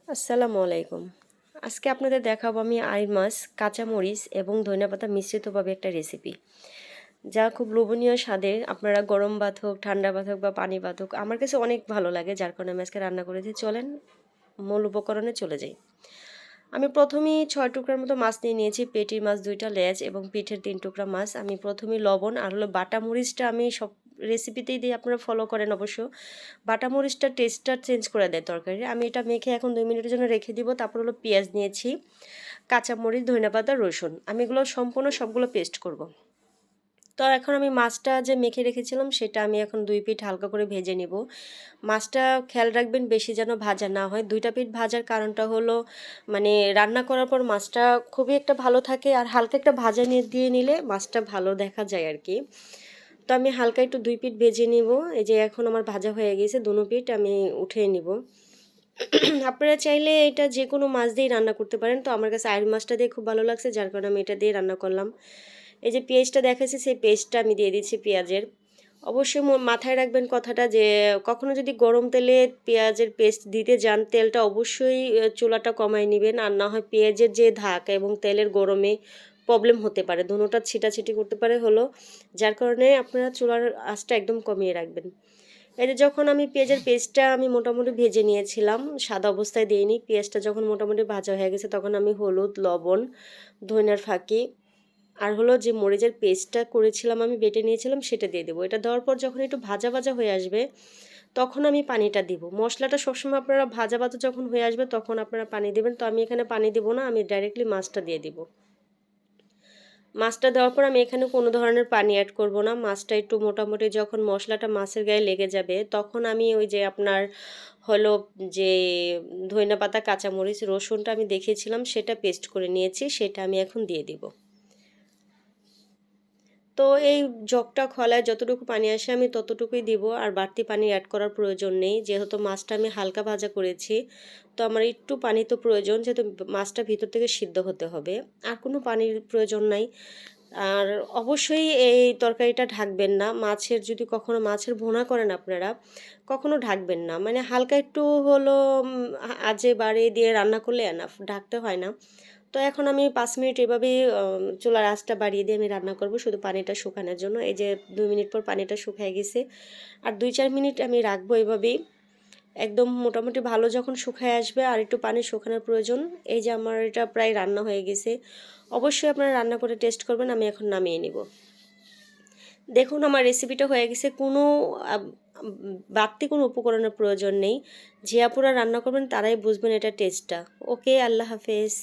আসসালামু আলাইকুম। আজকে আপনাদের দেখাবো আমি আইড় মাছ, কাঁচামরিচ এবং ধনিয়াপাতা মিশ্রিতভাবে একটা রেসিপি, যা খুব লোভনীয় স্বাদের। আপনারা গরম ভাত হোক, ঠান্ডা ভাত হোক বা পানি ভাত হোক, আমার কাছে অনেক ভালো লাগে, যার কারণে আমি আজকে রান্না করেছি। চলেন মূল উপকরণে চলে যাই। আমি প্রথমেই ৬ টুকরার মতো মাছ নিয়ে নিয়েছি, পেটির মাছ ২টা, লেজ এবং পিঠের ৩ টুকরা মাছ। আমি প্রথমেই লবণ আর বাটা মরিচটা আমি সব রেসিপিতেই দিয়ে আপনারা ফলো করেন অবশ্য। বাটা মরিচটা টেস্টটা চেঞ্জ করে দেয় তরকারি। আমি এটা মেখে এখন ২ মিনিটের জন্য রেখে দিব। তারপর পেঁয়াজ নিয়েছি, কাঁচামরিচ, ধনিয়াপাতা, রসুন। আমি এগুলো সম্পূর্ণ সবগুলো পেস্ট করব। তো এখন আমি মাছটা যে মেখে রেখেছিলাম সেটা আমি এখন ২ পিঠ হালকা করে ভেজে নিব। মাছটা খেয়াল রাখবেন বেশি যেন ভাজা না হয়। ২টা পিঠ ভাজার কারণটা হলো মানে রান্না করার পর মাছটা খুবই একটা ভালো থাকে, আর হালকা একটা ভাজা দিয়ে নিলে মাছটা ভালো দেখা যায় আর কি। তো আমি হালকা একটু ২ পিঠ ভেজে নিব। এই যে এখন আমার ভাজা হয়ে গেছে, দুনো পিঠ আমি উঠিয়ে নিব। আপনারা চাইলে এটা যে কোনো মাছ দিয়েই রান্না করতে পারেন। তো আমার কাছে আইড় মাছটা দিয়ে খুব ভালো লাগছে, যার কারণে আমি এটা দিয়ে রান্না করলাম। এই যে পেঁয়াজটা দেখাচ্ছি, সেই পেস্টটা আমি দিয়ে দিচ্ছি পেঁয়াজের। অবশ্যই মাথায় রাখবেন কথাটা, যে কখনো যদি গরম তেলে পেঁয়াজের পেস্ট দিতে যান, তেলটা অবশ্যই চুলাটা কমায় নেবেন, আর না হয় পেঁয়াজের যে ধাক এবং তেলের গরমে প্রবলেম হতে পারে, দুটোটা ছিটাছিটি করতে পারে হলো, যার কারণে আপনারা চুলার আঁচটা একদম কমিয়ে রাখবেন। এই যে যখন আমি পেঁয়াজের পেস্টটা আমি মোটামুটি ভেজে নিয়েছিলাম, সাদা অবস্থায় দিইনি, পেঁয়াজটা যখন মোটামুটি ভাজা হয়ে গেছে তখন আমি হলুদ, লবণ, ধনিয়ার ফাঁকি আর যে মরিচের পেস্টটা করেছিলাম আমি বেটে নিয়েছিলাম সেটা দিয়ে দেবো। এটা দেওয়ার পর যখন একটু ভাজা ভাজা হয়ে আসবে তখন আমি পানিটা দিব। মশলাটা সবসময় আপনারা ভাজা ভাজা যখন হয়ে আসবে তখন আপনারা পানি দেবেন। তো আমি এখানে পানি দিব না, আমি ডাইরেক্টলি মাছটা দিয়ে দিব। মাছটা দেওয়ার পর আমি এখানে কোনো ধরনের পানি অ্যাড করব না। মাছটা একটু মোটামুটি যখন মশলাটা মাছের গায়ে লেগে যাবে তখন আমি ওই যে আপনার হলো যে ধনিয়াপাতা, কাঁচামরিচ, রসুনটা আমি দেখিয়েছিলাম সেটা পেস্ট করে নিয়েছি, সেটা আমি এখন দিয়ে দিব। তো এই জগটা খোলায় যতটুকু পানি আসে আমি ততটুকুই দিব, আর বাড়তি পানি অ্যাড করার প্রয়োজন নেই, যেহেতু মাছটা আমি হালকা ভাজা করেছি। তো আমার একটু পানি তো প্রয়োজন, যেহেতু মাছটা ভিতর থেকে সিদ্ধ হতে হবে। আর কোনো পানির প্রয়োজন নাই। আর অবশ্যই এই তরকারিটা ঢাকবেন না। মাছের যদি কখনো মাছের ভুনা করেন আপনারা, কখনো ঢাকবেন না। মানে হালকা একটু হলো আজে বাড়িয়ে দিয়ে রান্না করলে এনাফ, ঢাকতে হয় না। তো এখন আমি ৫ মিনিট এভাবেই চুলার আঁচটা বাড়িয়ে দিয়ে আমি রান্না করব শুধু পানিটা শুকানোর জন্য। এই যে ২ মিনিট পর পানিটা শুকায় গেছে। আর ২-৪ মিনিট আমি রাখবো এভাবেই। একদম মোটামুটি ভালো যখন শুকায় আসবে আর একটু পানি শুকানোর প্রয়োজন। এই যে আমার এটা প্রায় রান্না হয়ে গেছে। অবশ্যই আপনারা রান্না করে টেস্ট করবেন। আমি এখন নামিয়ে নিব। দেখুন আমার রেসিপিটা হয়ে গেছে। কোনো আব আম বাড়তি কোনো উপকরণের প্রয়োজন নেই। যে আপুরা রান্না করবেন তারাই বুঝবেন এটার টেস্টটা। ওকে, আল্লাহ হাফেজ।